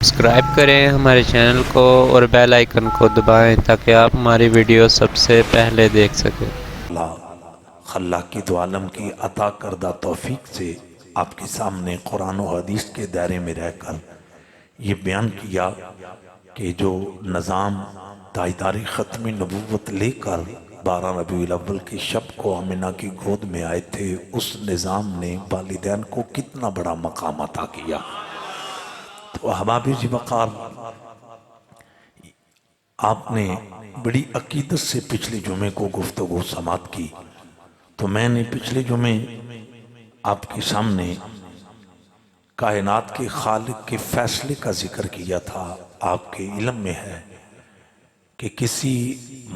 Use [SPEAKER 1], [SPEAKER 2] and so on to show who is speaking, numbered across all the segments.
[SPEAKER 1] Subscribe کریں ہمارے channel کو اور بیل آئیکن کو دبائیں تاکہ آپ ہماری ویڈیو سب سے پہلے دیکھ سکیں۔
[SPEAKER 2] اللہ خلاقی دو عالم کی عطا کردہ توفیق سے آپ کے سامنے قرآن و حدیث کے دائرے میں رہ کر یہ بیان کیا کہ جو نظام تاجدار ختم نبوت لے کر 12 ربیع الاول کی شب کو آمنہ کی گود میں آئے تھے، اس نظام نے والدین کو کتنا بڑا مقام عطا کیا۔ تو احباب جی وقار، آپ نے بڑی عقیدت سے پچھلے جمعے کو گفتگو سماعت کی، تو میں نے پچھلے جمعے آپ کے سامنے کائنات کے خالق کے فیصلے کا ذکر کیا تھا۔ آپ کے علم میں ہے کہ کسی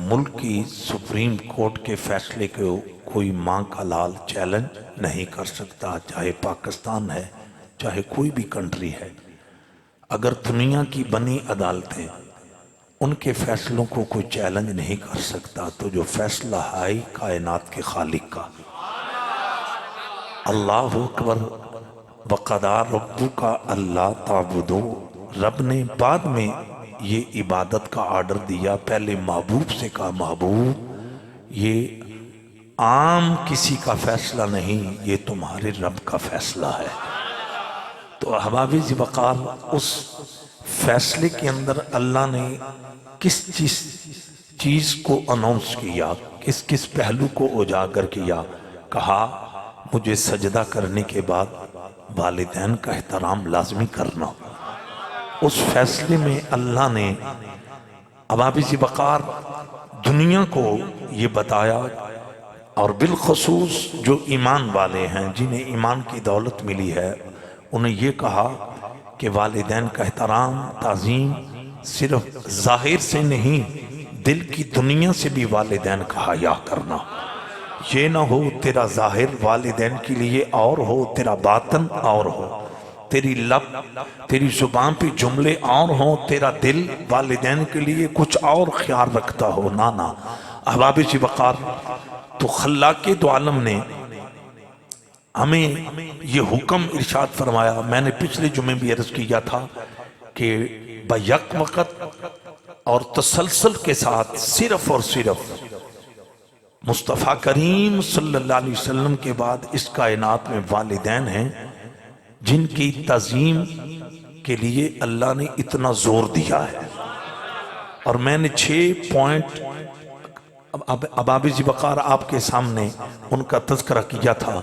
[SPEAKER 2] ملک کی سپریم کورٹ کے فیصلے کو کوئی ماں کا لال چیلنج نہیں کر سکتا، چاہے پاکستان ہے چاہے کوئی بھی کنٹری ہے۔ اگر دنیا کی بنی عدالتیں ان کے فیصلوں کو کوئی چیلنج نہیں کر سکتا، تو جو فیصلہ ہے کائنات کے خالق کا۔ اللہ اکبر۔ وَقَضَىٰ رَبُّكَ أَلَّا تَعْبُدُوا، رب نے بعد میں یہ عبادت کا آرڈر دیا، پہلے محبوب سے کہا محبوب یہ عام کسی کا فیصلہ نہیں، یہ تمہارے رب کا فیصلہ ہے۔ تو احباب ذی وقار، اس فیصلے کے اندر اللہ نے کس چیز کو اناؤنس کیا، کس پہلو کو اجاگر کیا؟ کہا مجھے سجدہ کرنے کے بعد والدین کا احترام لازمی کرنا۔ اس فیصلے میں اللہ نے احباب ذی وقار دنیا کو یہ بتایا، اور بالخصوص جو ایمان والے ہیں، جنہیں ایمان کی دولت ملی ہے، انہیں یہ کہا کہ والدین کا احترام تعظیم صرف ظاہر سے نہیں، دل کی دنیا سے بھی والدین کا حیا کرنا۔ یہ نہ ہو تیرا ظاہر والدین کے لیے اور ہو، تیرا باطن اور ہو، تیری لب تیری زبان پہ جملے اور ہوں، تیرا دل والدین کے لیے کچھ اور خیال رکھتا ہو۔ نانا احباب ذی وقار، تو خلاق دو عالم نے ہمیں یہ حکم ارشاد فرمایا۔ میں نے پچھلے جمعے بھی عرض کیا تھا کہ بیک وقت اور تسلسل کے ساتھ صرف اور صرف مصطفیٰ کریم صلی اللہ علیہ وسلم کے بعد اس کائنات میں والدین ہیں جن کی تعظیم کے لیے اللہ نے اتنا زور دیا ہے۔ اور میں نے 6 پوائنٹ احباب ذی وقار آپ کے سامنے ان کا تذکرہ کیا تھا،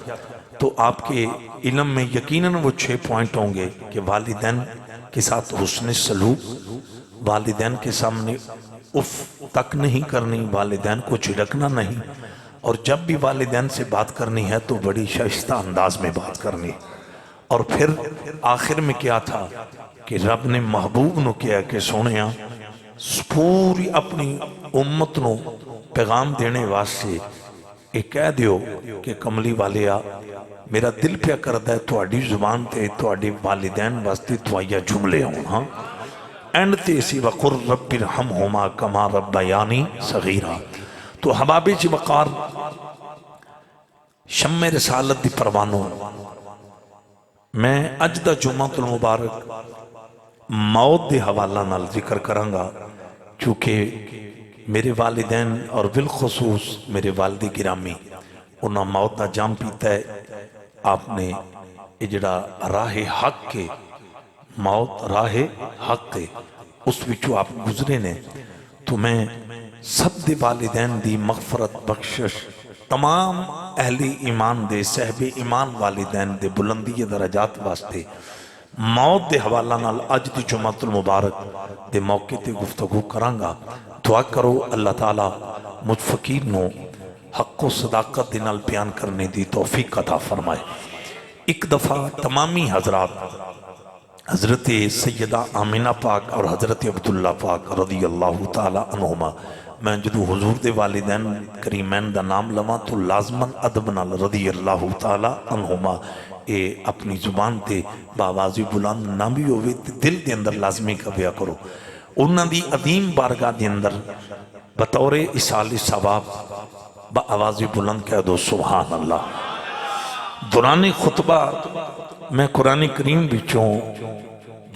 [SPEAKER 2] تو آپ کے علم میں یقیناً وہ 6 پوائنٹ ہوں گے کہ والدین کے ساتھ حسن سلوک، والدین کے سامنے اف تک نہیں کرنی، والدین کو جھڑکنا نہیں، اور جب بھی والدین سے بات کرنی ہے تو بڑی شائستہ انداز میں بات کرنی۔ اور پھر آخر میں کیا تھا کہ رب نے محبوب نو کیا کہ سونیا پوری اپنی امت نو پیغام دینے واسطے ایک کہہ دیو کہ کملی والیا میرا دل پہ کردہ ہے تواڈی زبان تے تواڈی والدین واسطے دعائیہ جملے ہوں۔ ہاں اینڈ تے اسی وقر رب ارحمہما کما ربیانی صغیرہ۔ تو احباب ذی وقار، شمع رسالت دی پروانوں، میں اج دا جمعہ المبارک موت دے حوالہ نال ذکر کروں گا، چونکہ میرے والدین اور بالخصوص میرے والد گرامی انہاں موت دا جام پیتا ہے۔ آپ نے اجڑا راہ حق کے موت راہ حق کے اس وچو آپ گزرے نے، تو میں سب دے والدین دی مغفرت بخشش، تمام اہل ایمان دے صحب ایمان والدین دے بلندی درجات واسطے موت دے حوالہ نال اج دی جمعہ المبارک دے موقع تے گفتگو کرانگا۔ دعا کرو اللہ تعالیٰ مجھ فقیر نو حق و صداقت دے نال بیان کرنے دی توفیق عطا فرمائے۔ ایک دفعہ تمامی حضرات حضرت سیدہ آمنہ پاک اور حضرت عبداللہ پاک رضی اللہ تعالیٰ عنہما، میں جدو حضور دے والدین کریمین دا نام لما تو لازماً ادبنا رضی اللہ تعالیٰ عنہما اے اپنی زبان تے باوازی بلند نہ بھی ہوئے دل دے اندر لازمی کا بیا کرو۔ انہاں دی عظیم بارگاہ دے اندر بطور اصال ثواب با آوازی بلند کہہ دو سبحان اللہ۔ دوران خطبہ میں قرآن کریم بچوں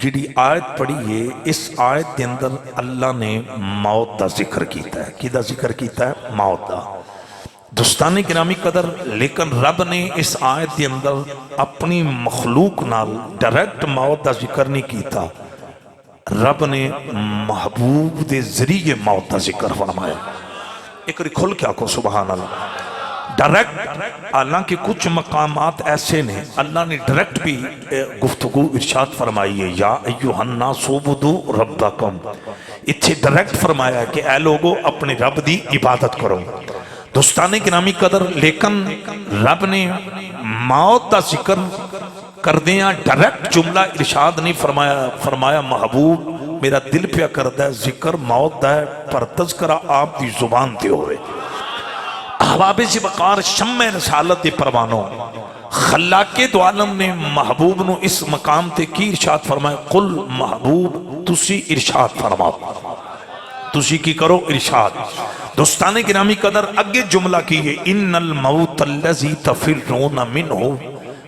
[SPEAKER 2] جڑی آیت پڑھی ہے اس آیت کے اندر اللہ نے موت دا ذکر کیتا ہے. کی دا ذکر کیتا ہے؟ موت دا. دوستان گرامی قدر لیکن رب نے اس آیت کے اندر اپنی مخلوق نال ڈائریکٹ موت دا ذکر نہیں کیتا. رب نے محبوب دے ذریعے موت دا ذکر فرمایا. ایک کھل کیا کو سبحان اللہ. ڈائریکٹ حالانکہ کچھ مقامات ایسے نے اللہ نے ڈائریکٹ بھی گفتگو ارشاد فرمائی ہے یا ایوہ الناس اعبدوا ربکم. اتھے ڈائریکٹ فرمایا ہے کہ اے لوگو اپنے رب دی عبادت کرو. دوستان گرامی قدر لیکن رب نے موت دا ذکر کردیاں ڈائریکٹ جملہ ارشاد نہیں فرمایا محبوب میرا دل پیا کردہ ہے ذکر موت دا ہے پر تذکرہ آپ دی زبان تے ہوئے. احباب وقار شمع رسالت دے پروانوں خلاق دو عالم نے محبوب نو اس مقام تے کی ارشاد فرمایا قل محبوب تسی ارشاد فرماؤ. تسی کی کرو ارشاد. دوستان گرامی قدر اگے جملہ کی ہے ان الموت الذی تفرون منہ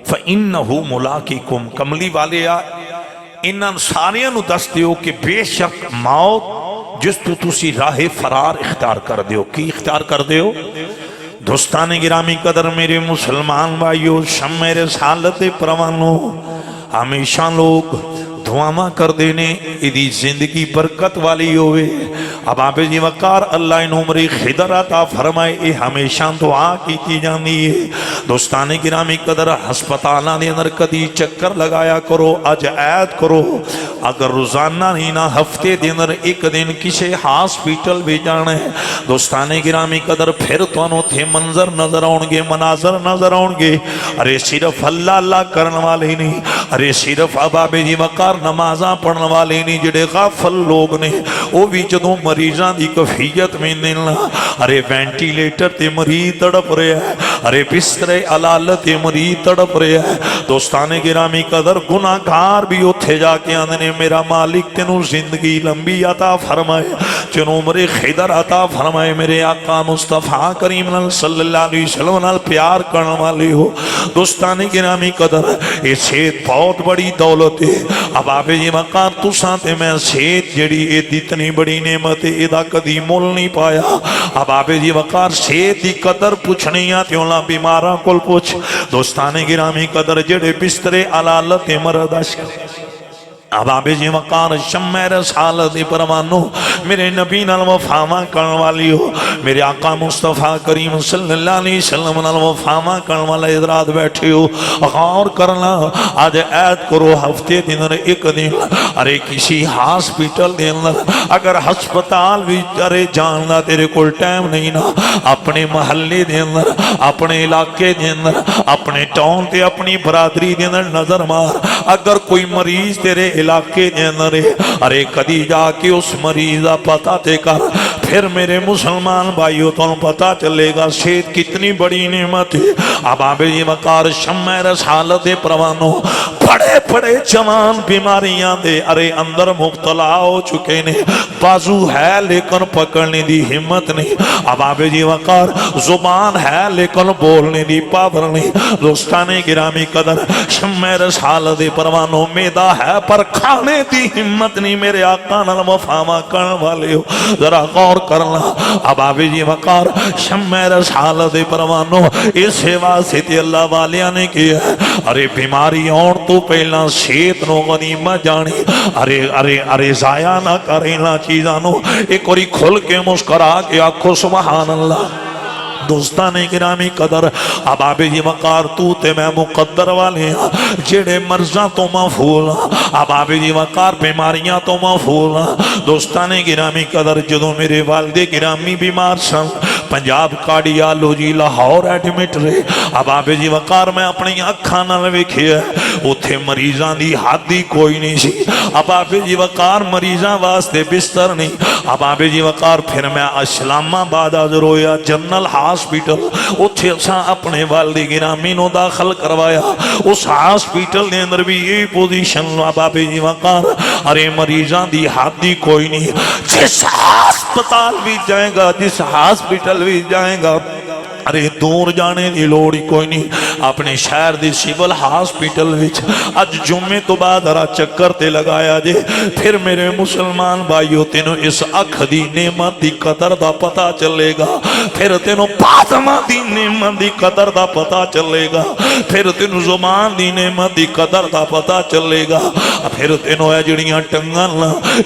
[SPEAKER 2] فانہ ملاقیکم. کملی والے انہاں ساریاں نو دس دیو کہ بے شک موت جس تو تسی راہ فرار اختیار کر دیو. کی اختیار کر دیو؟ دوستان گرامی قدر میرے مسلمان بھائیو شمع رسالت پروانو ہمیشہ لوگ دعاواں کر دینے ادھی زندگی برکت والی ہوئے. اب آپ جی وقار اللہ ان عمری خدر عطا فرمائے اے ہمیشہ دعا کی جانی ہے. دوستان گرامی قدر ہسپتالاں دے اندر کدی چکر لگایا کرو اج عید کرو اگر روزانہ نہیں نہ ہفتے دے اندر ایک دن کسی ہاسپیٹل بھی جانا ہے. دوستان گرامی قدر پھر تو تھے منظر نظر آؤں گے مناظر نظر آؤں گے. ارے صرف اللہ اللہ کرنے والے نہیں ارے صرف اباب جی وقار نمازاں پڑھنے والے نہیں جڑے غافل لوگ نے وہ بھی جدوں مریضاں دی کفیت میں نلنا ارے وینٹیلیٹر تے مریض تڑپ رہے ہیں ارے بستر علالت تے مریض تڑپ رہے ہیں. دوستان گرامی قدر گناہگار بھی اتھے جا کے آنے میرا مالک تینوں زندگی لمبی عطا فرمائے چنوں عمر خیدر عطا فرمائے. میرے آقا مصطفیٰ کریم صلی اللہ علیہ وسلم نال پیار کرنے والے ہو. دوستان گرامی قدر یہ صحت بہت بڑی دولت ہے. اب آپ جی مقام تو سانتے میں صحت جڑی اتنی بڑی نعمت ہے ادا کدی مول نہیں پایا. اب آپ جی وقار صحت دی قدر پوچھنی آتی ہوں بیماراں کول پوچھ. دوستان گرامی قدر جڑے بستر علالت مرد عشق اب آپ جی وقار شمع رسالت پروانو میرے نبی نال وفاواں کرن والی ہو. میرے آقا مصطفیٰ کریم صلی اللہ علیہ وسلم نال وفاواں کرن والا حضرات بیٹھے ہو. غور کرنا آج عید کرو ہفتے دن ایک دن ارے کسی ہاسپیٹل دے اندر اگر ہسپتال بھی ارے جاننا تیرے کول ٹائم نہیں نا اپنے محلے دے اندر اپنے علاقے دے اندر اپنے ٹاؤن تے اپنی برادری دے اندر نظر مار اگر کوئی مریض تیرے علاقے دے اندر ارے کدی جا کے اس مریضہ پتہ تے کر پھر میرے مسلمان بھائیوں تو پتہ چلے گا صحت کتنی بڑی نعمت ہے. اب آپ یہ وقار شمع رسالت پروانو بڑے بڑے جوان بیماریاں دے ارے اندر مبتلا ہو چکے نے بازو ہے لیکن پکڑنے دی ہمت نہیں. اب آپ یہ وقار زبان ہے لیکن بولنے دی پاور نہیں. دوستان گرامی قدر شمع رسالت پروانو میدا ہے پر کھانے دی ہمت نہیں. میرے آقا نال وفاواں کرن والے ہو ذرا غور کرنا. اب آپ جی وقار شمع رسالت پروانو اس واسطے اللہ والیاں نے کیا ہے ارے بیماری آن تو پہلا صحت نو غنیمت جانی ارے ارے ارے ضائع نہ کرینا چیزاں نو. ایک اور کھل کے مسکرا کے آکھو سبحان اللہ. دوستان گرامی قدر اب آپ جی وقار تو تے میں مقدر والے ہیں جڑے مرضاں تو محفوظ اب آپ جی وقار بیماریاں تو محفوظ. دوستان گرامی قدر جدوں میرے والد گرامی بیمار سن پنجاب کارڈیالوجی لاہور ایڈمٹ رہے. اب آپ جی وقار میں اپنی اکھاں نال ویکھیا اوتھے مریضاں دی حد ہی کوئی نہیں سی. اب آپ جی وقار مریضاں واسطے بستر نہیں. اب آپ جی وقار پھر میں اسلام آباد حاضر ہویا جنرل ہاسپیٹل اتھے اساں اپنے والد گرامی نو داخل کروایا. اس ہاسپیٹل نے اندر بھی یہی پوزیشن اب جی وقار ارے مریضاں دی حد ہی کوئی نہیں. جس ہسپتال بھی جائے گا جس ہاسپیٹل بھی جائے گا ارے دور جانے دی لوڑی کوئی نہیں. اپنے شہر دی سول ہاسپٹل وچ اج جمعے تو بعد ذرا چکر تے لگایا جے پھر میرے مسلمان بھائیو تینوں اس اکھ دی نعمت دی قدر دا پتہ چلے گا پھر تینوں فاطمہ دی نعمت دی قدر دا پتہ چلے گا پھر تینوں زبان دی نعمت دی قدر دا پتہ چلے گا پھر تینوں اے جڑیاں ٹنگاں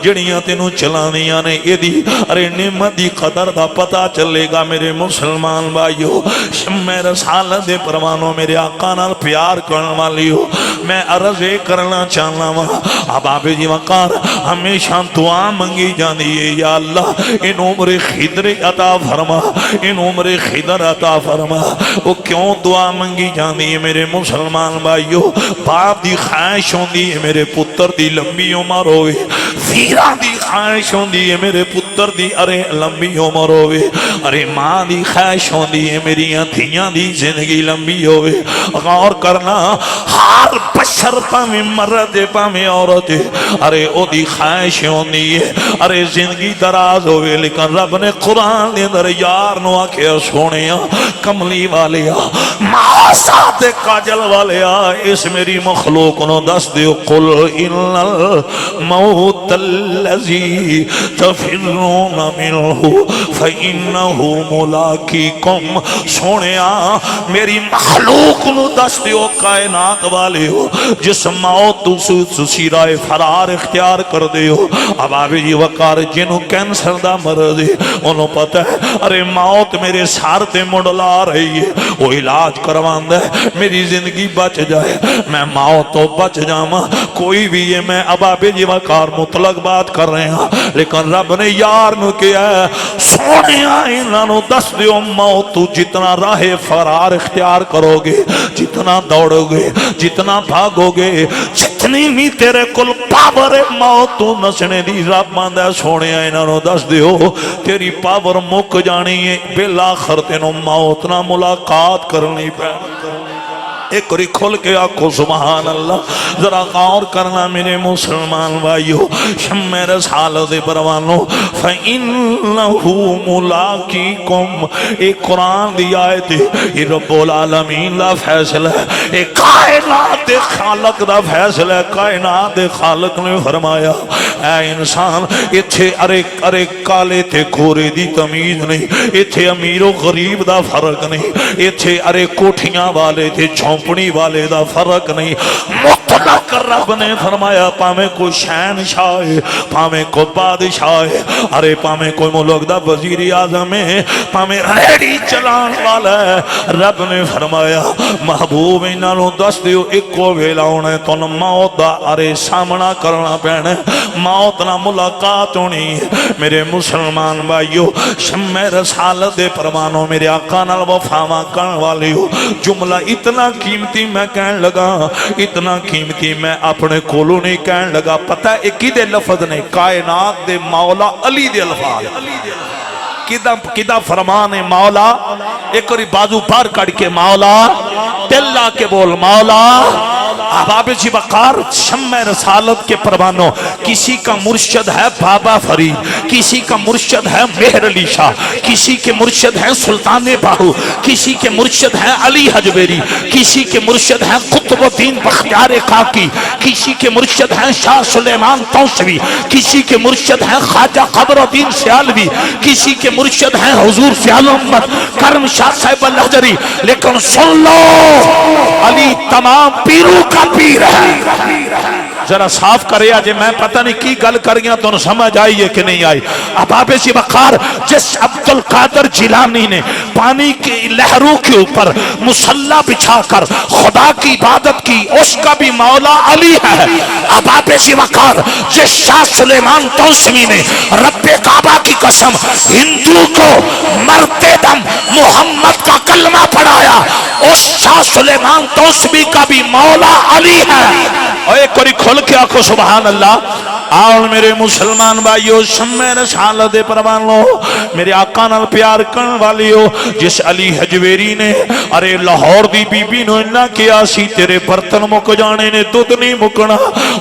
[SPEAKER 2] جڑیاں تینوں چلانیاں نے اے دی ارے نعمت دی قدر دا پتہ چلے گا میرے مسلمان بھائیو شمع رسالت دے پروانوں میرے آقا نال پیار کرن والیو میں عرض کرنا چاہنا ہوں احباب جی وقار ہمیشہ دعا منگی جانی ہے یا اللہ ان عمر خضر عطا فرما ان عمر خضر عطا فرما وہ کیوں دعا منگی جانی ہے میرے مسلمان بھائیو باپ دی خواہش ہوندی ہے میرے پتر دی لمبی عمر ہوئے فیرہ دی خواہش ہوندی ہے میرے پتر دی ارے لمبی عمر ہوئے ارے ماں دی خواہش ہوندی ہے میری دھیاں دی زندگی لمبی ہوئے غور کرنا ہر بشر پاویں مرد پاویں عورت ارے او دی خواہش ہوندی ہے ارے زندگی دراز ہوئے لیکن رب نے قرآن دے اندر یار نو آکھیا سونیا کملی والیا معاصات کاجل والیا اس میری مخلوق نو دس دیو قل ان الموت الذی تفرون منہ فإنہ ملاقیکم سونیا میری مخلوق نو دس دیو کائنات والے ہو جس موت تو سیرائے فرار اختیار کر دے ہو اب آبی جی وقار جنہوں کینسر دا مرض ہے انہوں پتہ ہے ارے موت میرے سار تے مڈلا رہی ہے وہ علاج کروان دے میری زندگی بچ جائے میں موت تو بچ جاما کوئی بھی یہ میں اب آبی جی وقار مطلق بات کر رہے ہیں لیکن رب نے یار نو کیا ہے سونے آئے انہوں دس دیو موت تو جتنا راہ فرار اختیار کرو گے جتنا دوڑو گے جتنا بھاگو گے جتنی بھی تیرے کل پاور موت تو نسنے دی رب ماندہ سونے انہوں دس دیو تیری پاور مک جانی ہے بالآخر تینوں موت نہ ملاقات کرنی پہ ایک اور کھل کے آنکھوں سبحان اللہ ذرا غور کرنا میرے مسلمان بھائیو شمع رسالت پروانو فَإِنَّهُ مُلَاقِيكُمْ ایک قرآن دی آیت یہ رب العالمین دا فیصلہ ہے ایک کائنات خالق دا فیصلہ ہے کائنات خالق نے فرمایا اے انسان اتھے ارے کالے تے کھورے دی تمیز نہیں اتھے امیر و غریب دا فرق نہیں اتھے ارے کوٹھیاں والے تے جھونپڑی والے دا فرق نہیں مطلق رب نے فرمایا پامیں کوئی شہنشاہ ہے پامیں کوئی بادشاہ ہے ارے پامیں کوئی ملک دا وزیر اعظم ہے پامیں ریڑی چلان والا ہے رب نے فرمایا محبوب انہوں دس دیو ایک کو ویلا ہونے تو موت دا ارے سامنا کرنا پینے موت نہ ملاقات ہونی ہے میرے مسلمان بھائیو شمع رسالت دے پروانوں میرے آقا نال وفاواں کرن والی ہو جملہ اتنا قیمتی میں کہن لگا اتنا قیمتی میں اپنے کولو نہیں کہن لگا پتہ ایک ہی دے لفظ نے کائنات دے مولا علی دے الفاظ کدہ فرمان مولا ایک اور بازو پار کڑ کے مولا دلہ کے بول مولا احباب جی وقار شمع رسالت کے پروانوں کسی کا مرشد ہے بابا فرید کسی کا مرشد ہے مہر علی شاہ کسی کے مرشد ہے سلطان باہو کسی کے مرشد ہے علی حجویری کسی کے مرشد ہے قطب الدین بختیار کاکی کسی کے مرشد ہے شاہ سلیمان توسوی کسی کے مرشد ہے خواجہ قمر الدین سیالوی کسی کے مرشد ہیں حضور فیال احمد کرم شاہ صاحب الحجری لیکن سن لو علی تمام پیروں کا پیر ہے ذرا صاف کرے آجے میں پتہ نہیں کی گل کر گیا تو سمجھ آئی ہے کہ نہیں آئی احباب سی وقار جس عبدالقادر جیلانی نے پانی کی لہروں کے اوپر مسلح بچھا کر خدا کی عبادت کی اس کا بھی مولا علی ہے احباب سی وقار جس شاہ سلیمان توسوی نے رب کعبہ کی قسم ہندو کو مرتے دم محمد کا کلمہ پڑھایا اس شاہ سلیمان توسوی کا بھی مولا علی ہے اور ایک اور کھول کھل کے آخو سبحان اللہ۔ آؤ میرے مسلمان بھائیو، شمع رسالت دے پروانو، میرے آقا نال پیار کرن والیو، جس علی حجویری نے ارے لاہور دی بی بی نو انہا کیا سی تیرے برتن مک جانے نے دودھ نہیں مکنا،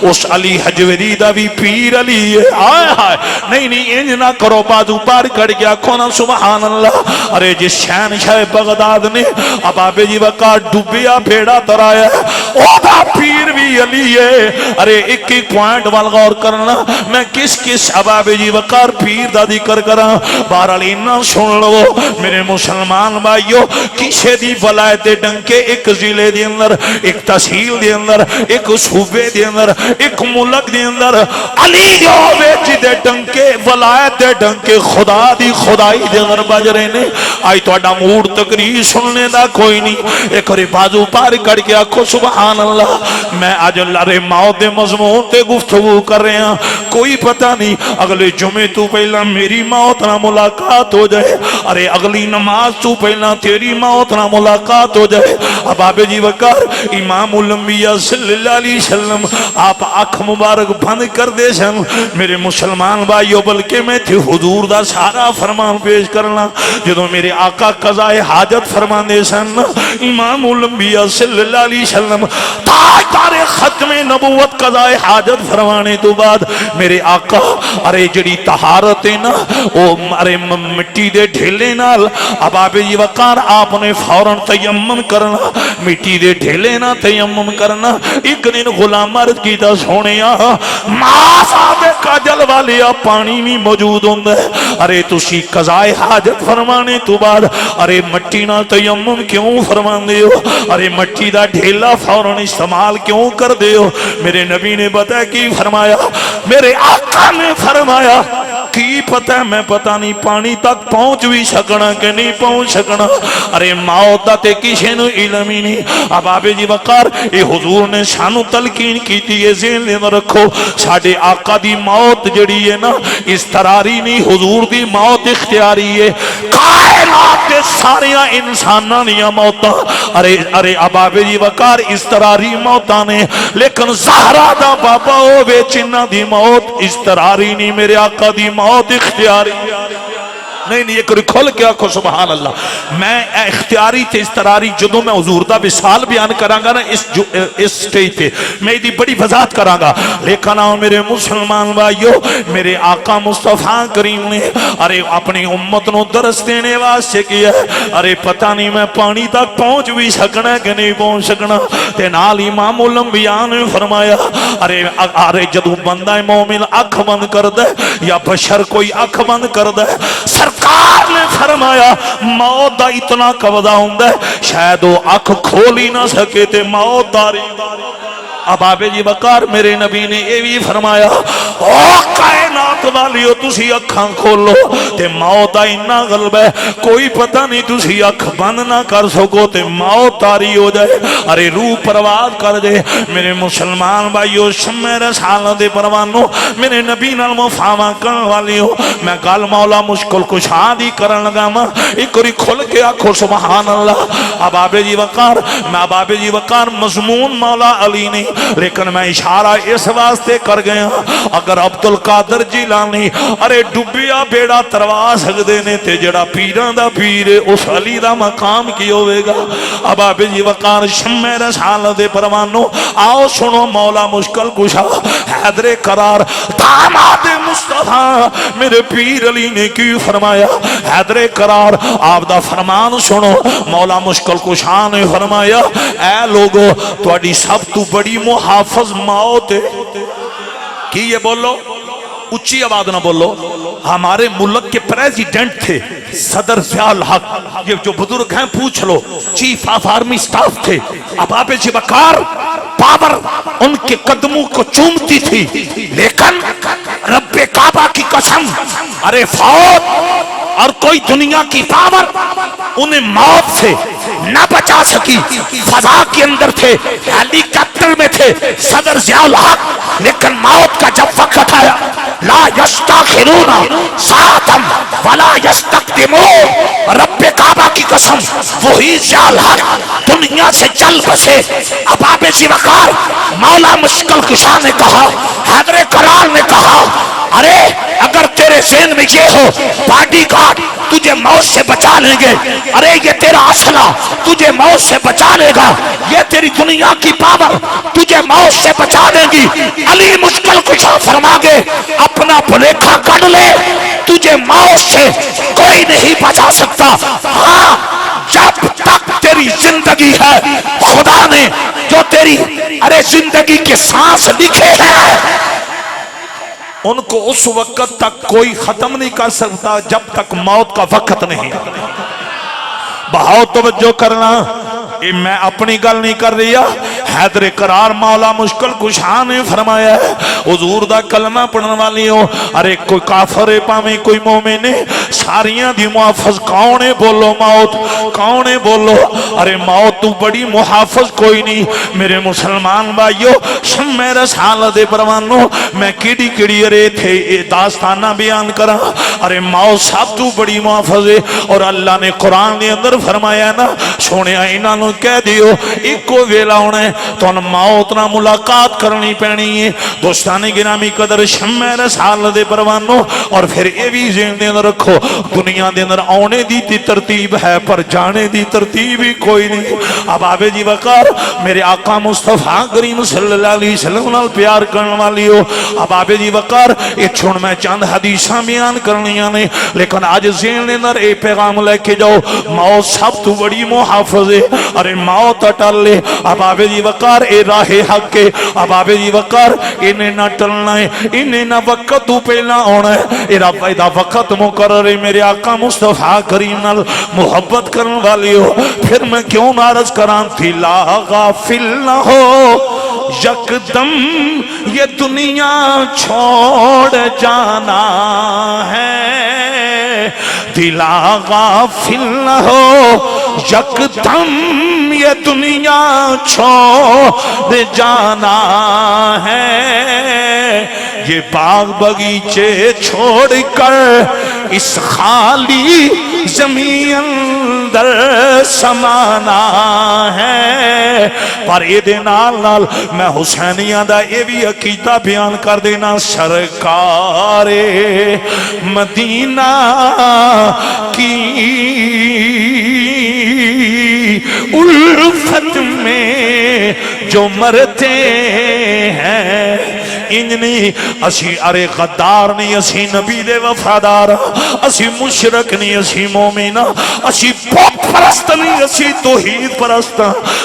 [SPEAKER 2] اس علی حجویری دا بھی پیر علی ہے۔ آئے ہائے نہیں نہیں انج نہ کرو، بازو پار کر گیا کھونا سبحان اللہ۔ ارے جس شہنشاہ بغداد نے ابابے جی وقار ڈوبیا بھیڑا ترایا، او دا پیر بھی علی ہے۔ ارے ایک ایک پوائنٹ وال غور کرنا، میں کس کس ابابے جی وقار پیر دا ذکر کرا، بہرحال انہاں سن لو میرے مسلمان بھائیو، کسے دی ولایت ڈنکے ایک ضلع دے اندر، ایک تحصیل دے اندر، ایک صوبے دے اندر، ایک ملک دے اندر علی ہوے جدے ڈنکے ولایت دے ڈنکے خدا دی خدائی دے اندر بج رہے نے۔ آئی تہاڈا موڈ تقریر سننے دا کوئی نہیں، ایک اور بازو پار کر کے آکھو سبحان اللہ۔ میں آج لارے موت دے مضمون تے گفتگو کر رہے ہیں، کوئی پتہ نہیں اگلے جمعے تو پہلا میری موت نہ ملاقات ہو جائے، ارے اگلی نماز تو پہلا تیری موت نہ ملاقات ہو جائے۔ ابابے جی وقار امام الانبیاء صلی اللہ علیہ وسلم آپ آنکھ مبارک بند کر دے سن میرے مسلمان بھائیو، بلکہ میں تھی حضور دا سارا فرمان پیش کرنا۔ جدو میرے آقا قضاء حاجت فرمان دے سن امام الانبیاء صلی اللہ علیہ وسلم تاجدار ختم نبوت قضاء حاجت فرمانے تو بعد میرے آقا ارے جڑی طہارت ہے نا او ارے مٹی دے ڈھیلے نال ابابے جی وقار آپ نے فوراں تیمم کرنا، مٹی دے ڈھیلے نہ تیمم کرنا۔ ایک دن غلام عرض کیتا سونیا ماں صاحب کاجل والیا پانی بھی موجود ہوندا ہے، ارے تسی قضاء حاجت فرمانے تو بعد ارے مٹی نال تیمم کیوں فرماندے ہو، ارے مٹی دا ڈھیلا فوراً استعمال کیوں کر دے ہو؟ میرے نبی نے بتا کی فرمایا، میرے آقا نے فرمایا کی پتہ میں پتہ نہیں پانی تک پہنچ بھی سکنا کہ نہیں پہنچ سکنا، ارے موت تے کسی نو علم ہی نہیں۔ ابابے جی وقار اے حضور نے سانو تلقین کی یہ ذہن میں رکھو، ساڈے آقا دی موت جڑی ہے نا استراری نہیں، حضور دی موت اختیاری ہے۔ کائنات کے ساریاں انساناں دیاں موتاں ارے ابابے جی وقار استراری موتاں نے، لیکن زہرا دا بابا ہوے چنہ دی موت استراری نہیں، میرے آقا دی موت اختیاری نہیں نہیں، ایک کھل کے آکھو سبحان اللہ۔ میں اختیاری تے استراری جدوں میں حضور دا وصال بیان کراں گا نا اس سٹیج تے میں دی بڑی وضاحت کراں گا، لیکن آؤ میرے مسلمان بھائیو، میرے آقا مصطفیٰ کریم نے ارے اپنی امت نو درس دینے واسطے کیا ہے، ارے پتہ نہیں میں پانی تک پہنچ بھی سکنا کہ نہیں پہنچ سکنا، تے نال امام الانبیاء نے فرمایا ارے جدوں بندہ مومن اکھ بند کر دے یا بشر کوئی اکھ بند کر دے، سرکار نے فرمایا موت دا اتنا قبضہ ہوندا ہے شاید وہ اکھ کھول ہی نہ سکے تے موت داری۔ ابابے جی وقار میرے نبی نے یہ بھی فرمایا او کائنات والیو تسی اکھاں کھولو تے موت دا اتنا غلبہ ہے کوئی پتہ نہیں تسی اکھ بند نہ کر سکو تے موت تاری ہو جائے، ارے روح پرواز کر دے۔ میرے مسلمان بھائیو شمع رسالت دے پروانو، میرے نبی نال مفاہمہ کرن والیو، میں گل مولا مشکل کشا دی کرن لگا ماں، ایک اور کھل کے آکھو سبحان اللہ۔ ابابے جی وقار میں ابابے جی وقار مضمون مولا علی نہیں، لیکن میں اشارہ اس واسطے کر گیا اگر عبدالقادر جیلانی ارے ڈبیا بیڑا تروا سکدے نے تے جڑا پیران دا پیر اس علی دا مقام کی ہوئے گا۔ ابابے جی وقار شمع رسالت دے پروانو، آؤ سنو مولا مشکل کشا حیدر قرار داماد مصطفیٰ میرے پیر علی نے کی فرمایا، حیدر قرار آپ دا فرمان سنو، مولا مشکل کشا نے فرمایا اے لوگو تواڈی سب تو بڑی محافظ موت ہے۔ کی یہ بولو اچھی آواز نہ بولو، ہمارے ملک کے پریزیڈنٹ تھے صدر ضیاء الحق، یہ جو بزرگ ہیں پوچھ لو، چیف آف آرمی سٹاف تھے، ابابے جی وقار پاور ان کے قدموں کو چومتی تھی، لیکن رب کعبہ کی قسم ارے فوت اور کوئی دنیا کی پاور انہیں موت سے نہ بچا سکی۔ فضا کے اندر تھے، ہیلی کاپٹر میں تھے صدر ضیاء الحق، لیکن موت کا جب وقت آیا لا یستاخرون ساعتا ولا یستقدمون، رب کعبہ کی قسم وہی ذال حق دنیا سے چل بسے۔ اباب ذی وقار مولا مشکل کشا نے کہا، حیدر کرار نے کہا، ارے اگر تیرے ذہن میں یہ ہو باڈی گارڈ تجھے موت سے بچا لیں گے، ارے یہ تیرا اسلحہ تجھے موت سے بچا لے گا، یہ تیری دنیا کی پاور تجھے موت سے بچا دے گی، علی مشکل کشا فرما گے اپنا بھلیکھا کر لے، تجھے موت سے کوئی نہیں بچا سکتا۔ ہاں جب تک تیری زندگی ہے خدا نے جو تیری ارے زندگی کے سانس لکھے ہیں ان کو اس وقت تک کوئی ختم نہیں کر سکتا جب تک موت کا وقت نہیں۔ بہت توجہ کرنا، میں اپنی گل نہیں کر رہا، حیدر قرار مولا مشکل کشا نے فرمایا ہے حضور دا کلمہ پڑھن والی ہو، ارے کوئی کافر ہے پاویں کوئی مومن ہے، ساریاں دی محافظ کون ہے؟ بولو موت کون ہے؟ بولو۔ ارے موت تو بڑی محافظ کوئی نہیں میرے مسلمان بھائیو، شمع رسالت پروانو، میں کیڑی کیڑی ارے تھے داستانہ بیان کرا، ارے موت سب تو بڑی محافظ ہے، اور اللہ نے قرآن دے اندر فرمایا نا، سونے انہاں نوں کہہ دیو ایک کو ویلا ہونا ہے تو موت نہ ملاقات کرنی پینی ہے۔ دوستانی گرامی قدر شمع رسالت پروانو، اور پھر یہ بھی ذہن دے اندر رکھو دنیا دے اندر آنے دی ترتیب ہے پر جانے دی ترتیب ہی کوئی نہیں۔ اب آبے جی وقار میرے آقا مصطفیٰ کریم صلی اللہ علیہ وسلم نال پیار کرنے والی ہو، اب آبے جی وقار یہ چھوڑ میں چند حدیثاں بیان کرنیاں نے، لیکن آج ذہن دے اندر اے پیغام لے کے جاؤ، موت سب تو بڑی محافظ ہے، ارے موت اٹل لے۔ اب آبے جی وقار اے راہ حق کے، اب آبے جی وقار انہیں نہ ٹلنا ہے، انہیں نہ وقت تو پہلا ہونا ہے، ایدہ وقت مقرر ہے میرے آقا مصطفیٰ کریم نال محبت کرنے والی ہو، پھر میں کیوں نارض کران تھی لا غافل نہ ہو یکدم یہ دنیا چھوڑ جانا ہے، دلا غافل نہ ہو یکدم یہ دنیا چھوڑ جانا ہے، یہ باغ بگیچے چھوڑ کر اس خالی زمین اندر سمانا ہے۔ پر یہ دے نال نال میں حسینیاں دا یہ بھی عقیدہ بیان کر دینا، سرکار مدینہ کی الفت میں جو مرتے ہیں، انجنی اسی ارے غدار نہیں، اسی نبی دے وفادار، اسی مشرک نہیں، اسی مومنہ، اسی بت پرست نہیں، اسی توحید پرست،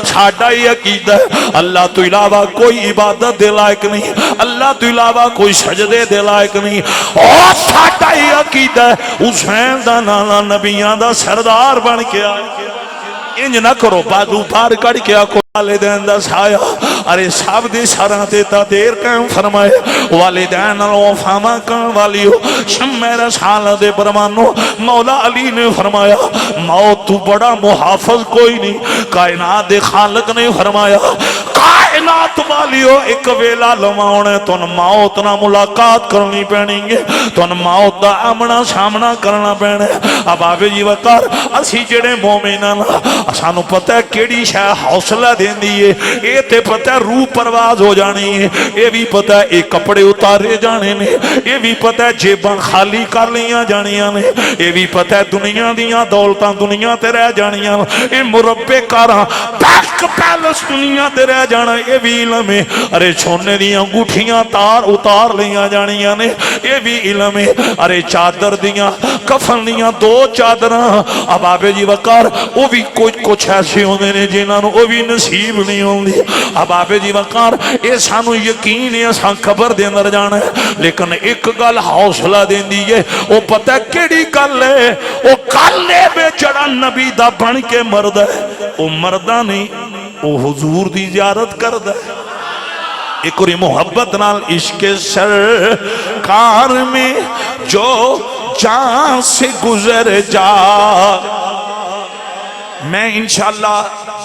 [SPEAKER 2] ساڈا ہی عقیدہ ہے اللہ تو علاوہ کوئی عبادت دے لائق نہیں، اللہ تو علاوہ کوئی سجدے دے لائق نہیں، اور ساڈا ہی عقیدہ ہے حسین دا نانا نبیان دا سردار بن کے آئے۔ انج نہ کرو بازو پار کڑ کے آکو والدین دا سایہ، ارے سب دی سراں تے تا دیر قائم فرمائے، والدین الوفامہ کرن والی ہو، شمع رسالت پروانو، مولا علی نے فرمایا موت تو بڑا محافظ کوئی نہیں، کائنات دے خالق نے فرمایا کائنات والی ہو ایک ویلا لماؤنے تو موت نہ ملاقات کرنی پینی گے، تو موت دا آمنا سامنا کرنا پینے۔ اب آبے جی وقار اسی جڑے مومنان سانو پتہ ہے کیڑی شاہ حوصلہ دین دیئے، اے تے پتہ ہے روح پرواز ہو جانی ہے، اے بھی پتہ ہے اے کپڑے اتارے جانے نے، اے بھی پتہ ہے جیباں خالی کر لیاں جانیاں نے، اے بھی پتہ ہے دنیا دیاں دولتاں دنیا تے رہ جانیاں، اے مربے کاراں بینک پیلس دنیا تے رہ جانا، اے بھی علم ہے، ارے چھونے دیاں انگوٹھیاں تار اتار لیاں جانیاں نے، اے بھی علم ہے، ارے چادر دیاں کفن دیاں دو چادراں، اب آبے جی وقار وہ بھی کچھ ایسے ہوندے نے جنہاں وہ بھی نصیب نہیں ہوندی۔ اب آبے جی وقار اے سانو یقین ہے اساں قبر دے اندر جانا ہے، لیکن ایک گل حوصلہ دین دیئے، وہ پتہ کیڑی گل ہے، وہ گل ہے بے جڑا نبی دا بن کے مرد ہے، وہ مردہ نہیں، وہ حضور دی زیارت کرد ہے۔ ایک اور محبت نال عشق سرکار میں جو جان سے گزر جا، میں انشاءاللہ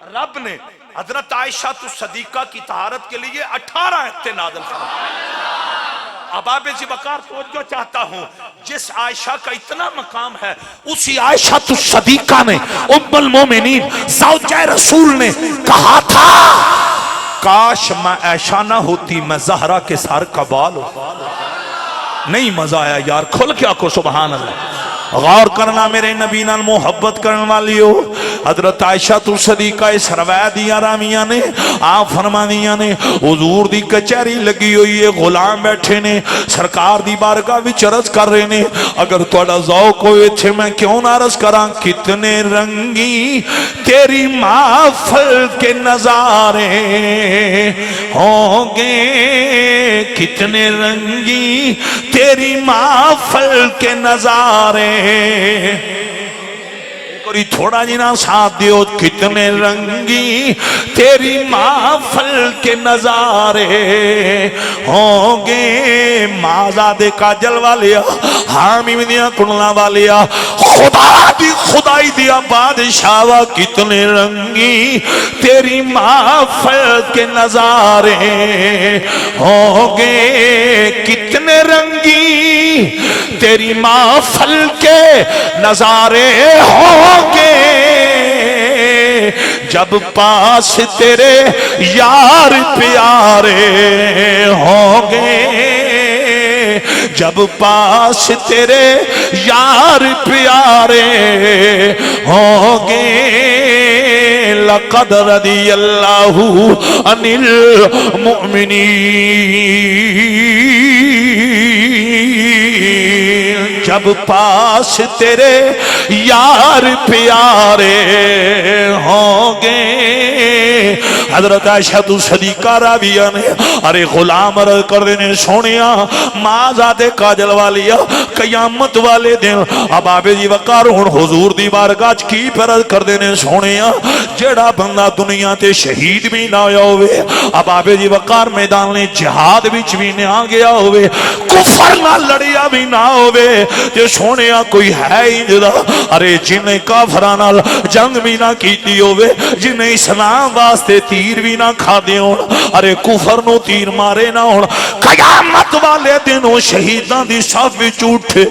[SPEAKER 2] رب نے حضرت عائشہ صدیقہ کی طہارت کے لیے 18 آیتیں نازل فرمائیں۔ اب آپ جی وقار توجہ چاہتا ہوں، جس عائشہ کا اتنا مقام ہے اسی عائشہ صدیقہ نے ام المومنین زوجہ رسول نے کہا تھا کاش میں عائشہ نہ ہوتی، میں زہرا کے سر کا بال ہو۔ نہیں مزہ آیا یار، کھل کے آکو سبحان اللہ۔ غور کرنا میرے نبی نال محبت کرنے والی ہو، حضرت عائشہ صدیقہ اس روایت دیا رامیاں نے آپ فرما دیا نے حضور دی کچہری لگی ہوئی ہے، غلام بیٹھے نے سرکار دی بارگاہ وچ عرض کر رہے نے، اگر تھوڑا ذوق ہوئے تھے میں کیوں نہ عرض کراں، کتنے رنگی تیری محفل کے نظارے ہوں گے، کتنے رنگی تیری محفل کے نظارے، کوئی تھوڑا جنا ساتھ دیو، کتنے رنگی تیری محفل کے نظارے ہوں گے، مازاد کاجل والیا حامیم دیا کنلا والیا خدا دی خدائی دیا بادشاہ، کتنے رنگی تیری محفل کے نظارے ہوں گے، کتنے رنگی تیری محفل کے نظارے ہوں گے، جب پاس تیرے یار پیارے ہوں گے، جب پاس تیرے یار پیارے ہوں گے، لقد رضی اللہ عن المؤمنین، جب پاس تیرے یار پیارے ہوں گے۔ حضرت عائشہ صدیقہ راویہ نے ارے غلام عرض کر دینے سونیا مازاد کاجل والیا قیامت والے دن اب آبے جی وقار ہون حضور دی بارگاہ کی پرد کر دینے سونیا جڑا بندہ دنیا تے شہید بھی نہ ہوئے، اب آبے جی وقار میدان نے جہاد بچ بھی نہ گیا ہوئے، کفر نہ لڑیا بھی نہ ہوئے، جو سونیا کوئی ہے انجدہ ارے جنہیں کافرانہ جنگ بھی نہ کیتی ہوئے، جنہیں اسلام واسطے تیر بھی نہ کھا دے ہون، ارے کفر نو تیر مارے نہ ہون، قیامت والے دنوں شہیدان دی صف وچ اٹھے۔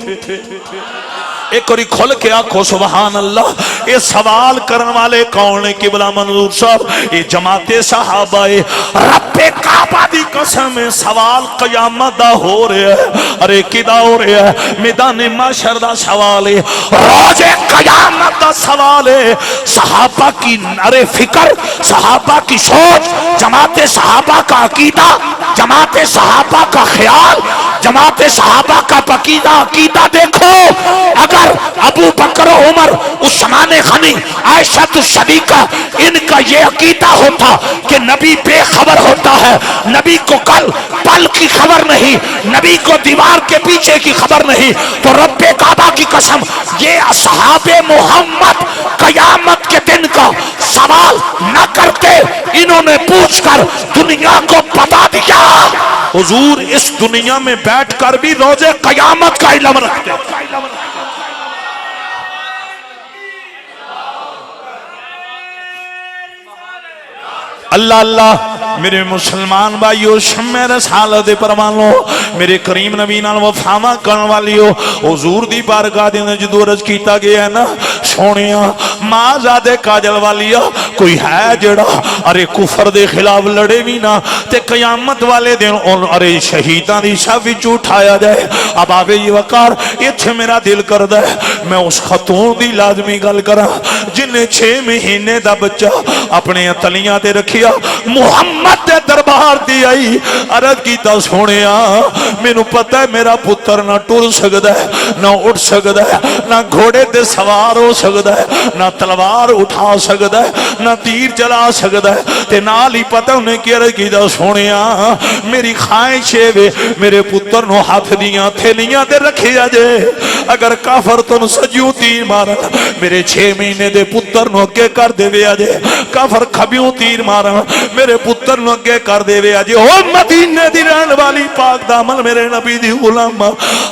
[SPEAKER 2] ایک اور کھل کے آنکھو سبحان اللہ۔ یہ سوال کرن والے کون نے قبلہ منظور صاحب؟ یہ جماعت صحابہ رب کعبہ دی قسم سوال قیامت دا ہو رہے ہے، ارے کدا ہو رہے ہے؟ میدان محشر دا سوال ہے، روز قیامت دا سوال ہے۔ صحابہ کی ارے فکر، صحابہ کی سوچ، جماعت صحابہ کا عقیدہ، جماعت صحابہ کا خیال، جماعت صحابہ کا پقیدہ عقیدہ دیکھو۔ اگر ابو بکر و عمر، عثمان غنی، عائشہ صدیقہ ان کا یہ عقیدہ ہوتا کہ نبی بے خبر ہوتا ہے، نبی کو کل پل کی خبر نہیں، نبی کو دیوار کے پیچھے کی خبر نہیں، تو رب کعبہ کی قسم یہ اصحاب محمد قیامت کے دن کا سوال نہ کرتے، انہوں نے پوچھ کر دنیا کو بتا دیا۔ حضور اس دنیا میں بیٹھ کر بھی روز قیامت کا علم رکھتے۔ اللہ اللہ میرے مسلمان بھائیو، شمع رسالت پروانو، میرے کریم نبی نال وفاواں کرن والیو، حضور دی بارگاہ دے جدوں عرض کیتا گیا ہے نا سونیا ماں زادے کاجل والیا کوئی ہے جڑا ارے کفر دے خلاف لڑے بھی نہ تے قیامت والے دن ارے شہیداں دی صف وچ اٹھایا جائے۔ اب آبے جی وقار ایتھے میرا دل کردا ہے میں اس خاتون دی لازمی گل کراں جن نے 6 مہینے دا بچہ اپنے تلیاں تے رکھیا، محمد دے دربار دی آئی عرض کیتا سونیا مینوں پتہ ہے میرا پتر نہ ٹر سکدا ہے، نہ اٹھ سکدا ہے، نہ گھوڑے تے سوار ہو سکدا ہے، نہ تلوار اٹھا سکدا ہے، نہ تیر چلا سکدا ہے، تے نال ہی پتہ انہیں کی عرض کیتا سونیا میری خواہش ہے میرے پتر نو ہاتھ دیاں تھیلیاں تے رکھیا جے، اگر کافر تن سجیوں تیر مارن میرے 6 مہینے دے پتر نو اگے کر دے وے اجے، کافر کھبیوں تیر مارن میرے پتر نو اگے کر دے وے اجے۔ او مدینے دی رہن والی پاک دامن میرے نبی دی غلام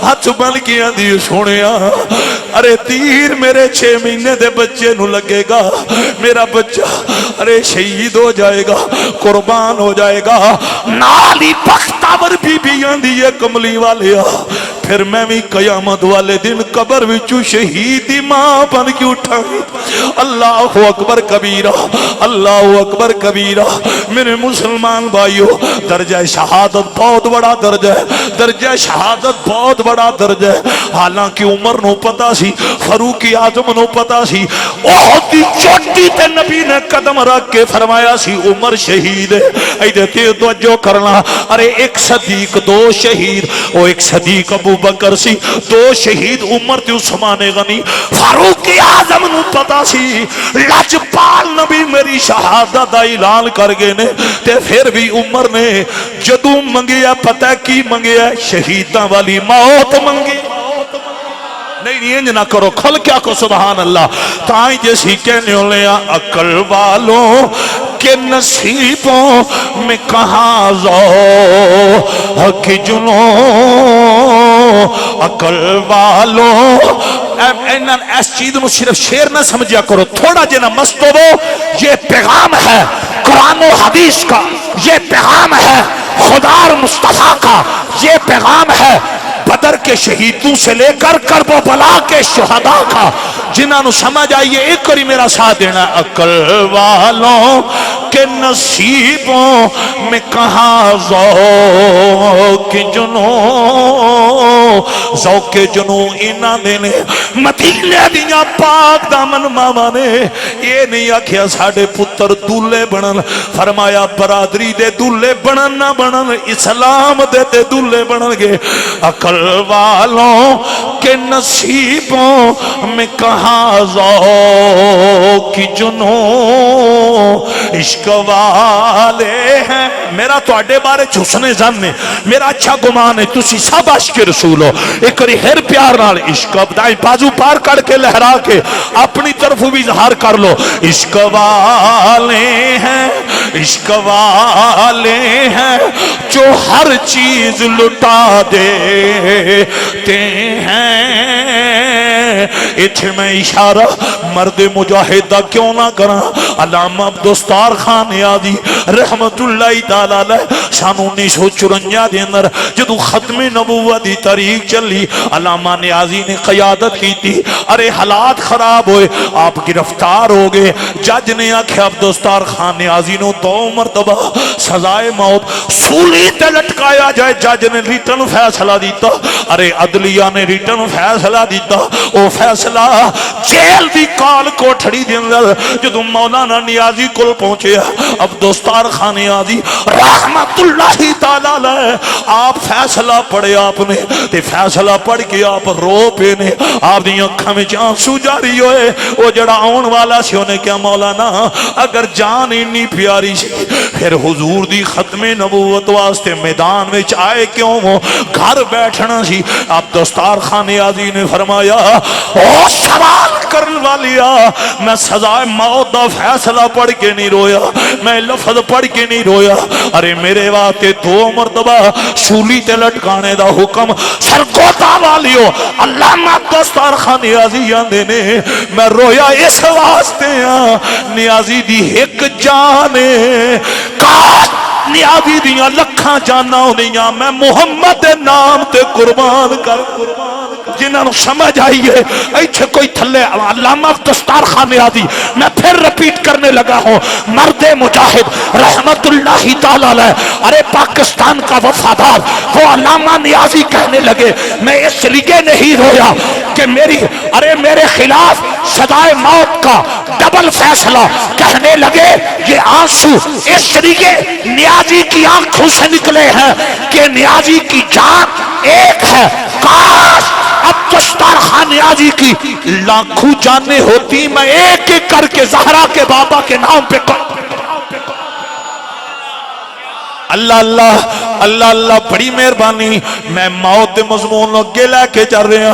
[SPEAKER 2] ہاتھ بن کے آندی سونیا ارے تیر میرے 6 مہینے دے بچے نو لگے گا، میرا بچہ ارے شہید ہو جائے گا، قربان ہو جائے گا۔ نالی بختاور بی بی آندی ہے کملی والیا، پھر میں بھی قیامت والے دن قبر وچوں شہیدی ماں بن کے اٹھا گی۔ اللہ اکبر کبیرہ، اللہ اکبر کبیرہ۔ میرے مسلمان بھائیو، درجہ شہادت بہت بڑا درجہ ہے، درجہ شہادت بہت بڑا درجہ ہے۔ حالانکہ عمر نو پتا سی، فاروق اعظم نو پتا سی، احد دی چوٹی تے نبی نے قدم رکھ کے فرمایا سی عمر شہید ہے۔ ایدے تے توجہ کرنا، ارے ایک صدیق دو شہید، او ایک صدیق ابو بکر سی، دو شہید عمر تے عثمان غنی۔ فاروق اعظم نو پتا سی لجپال نبی میری شہادت دا اعلان کر گئے نے، تے پھر بھی عمر نے جدوں منگیا پتہ کی منگیا، شہیداں والی موت منگی۔ نہیں انج نہ کرو، کھل کیا کو سبحان اللہ۔ تائیں جیسی کہنے لیا عقل والوں کے نصیبوں میں کہاں ذوق جنوں، عقل والوں اس چیز نو صرف شیر نہ سمجھا کرو، تھوڑا جنا مستو وہ، یہ پیغام ہے قرآن و حدیث کا، یہ پیغام ہے خدا اور مصطفیٰ کا، یہ پیغام ہے بدر کے شہیدوں سے لے کر کرب و بلا کے شہداء کا۔ جنہاں نو سمجھ آئیے ایک کری میرا ساتھ دینا، عقل والوں کے نصیبوں میں کہاں ذوق جنوں، ذوق جنوں انہاں نے مدینے دیاں پاک دامن ماما نے یہ نہیں آکھیا ساڑھے پتر دولے بنن، فرمایا برادری دے دولے بنن نہ بنن، اسلام دے دولے بنن گے۔ عقل والوں کے نصیبوں میں کہاں ذوق جنوں، عشق والے ہیں۔ میرا تو اڈے بارے حسن ظن ہے، میرا اچھا گمان ہے تسی سب عشق رسول ہو۔ ایک کری ہر پیار نال عشق ابدائی بازو پار کر کے لہرا کے اپنی طرف بھی اظہار کر لو، عشق والے ہیں، عشق والے ہیں جو ہر چیز لٹا دیتے ہیں۔ اتھے میں اشارہ مرد مجاہدہ کیوں نہ کرا، علامہ عبدالستار خان نیازی رحمت اللہ تعالیٰ علیہ سن 1954 دے اندر جدو ختم نبوت دی تاریخ چلی، علامہ نیازی نے قیادت کی تھی، ارے حالات خراب ہوئے، آپ گرفتار ہو گئے۔ جج نے آکھیا عبدالستار خان نیازی نو 2 مرتبہ سزائے موت سولی تے لٹکایا جائے۔ جج نے ریٹن فیصلہ دیتا، ارے عدلیہ نے ریٹن فیصلہ دیتا، او فیصلہ جیل دی کال کوٹھڑی دے اندر جدو مولانا نیازی کل پہنچے، عبدالستار خان نیازی رحمت اللہ تعالیٰ علیہ آپ فیصلہ پڑھے، آپ نے تے فیصلہ پڑھ کے آپ رو پے نے، آپ دی آنکھاں میں آنسو جاری ہوئے۔ وہ جڑا آن والا سی انہیں کیا مولانا اگر جان اتنی پیاری سی پھر حضور دی ختم نبوت واسطے میدان میں آئے کیوں ہو، گھر بیٹھنا سی۔ عبدالستار خان نیازی نے فرمایا او سوال کرن والیا، میں سزائے موت دا فیصلہ پڑھ کے نہیں رویا، میں لفظ پڑھ کے نہیں رویا، ارے میرے واسطے 2 مرتبہ سولی تے لٹکانے دا حکم سرگوتا والیو علامہ عبدالستار خان نیازی آندے نے، میں رویا اس واسطے ہاں نیازی دی ایک جانے کاش نیازی دیاں لکھاں جانا ہونیاں میں محمد دے نام تے قربان کر۔ جنہاں نو سمجھ آئیے ایتھے کوئی تھلے علامہ عبدالستار خان نیازی، میں پھر رپیٹ کرنے لگا ہوں، مرد مجاہد رحمت اللہ تعالیٰ علیہ، ارے پاکستان کا وفادار، وہ علامہ نیازی کہنے لگے میں اس لیے نہیں رویا کہ میرے خلاف سزائے موت کا ڈبل فیصلہ، کہنے لگے یہ آنسو اس لیے نیازی کی آنکھوں سے نکلے ہیں کہ نیازی کی جان ایک ہے، کاش عبدالستار خان نیازی کی لاکھوں جانیں ہوتی، میں ایک ایک کر کے زہرا کے بابا کے نام پہ اللہ اللہ اللہ اللہ بڑی مہربانی۔ میں موت مضمون اگے لے کے چل رہا،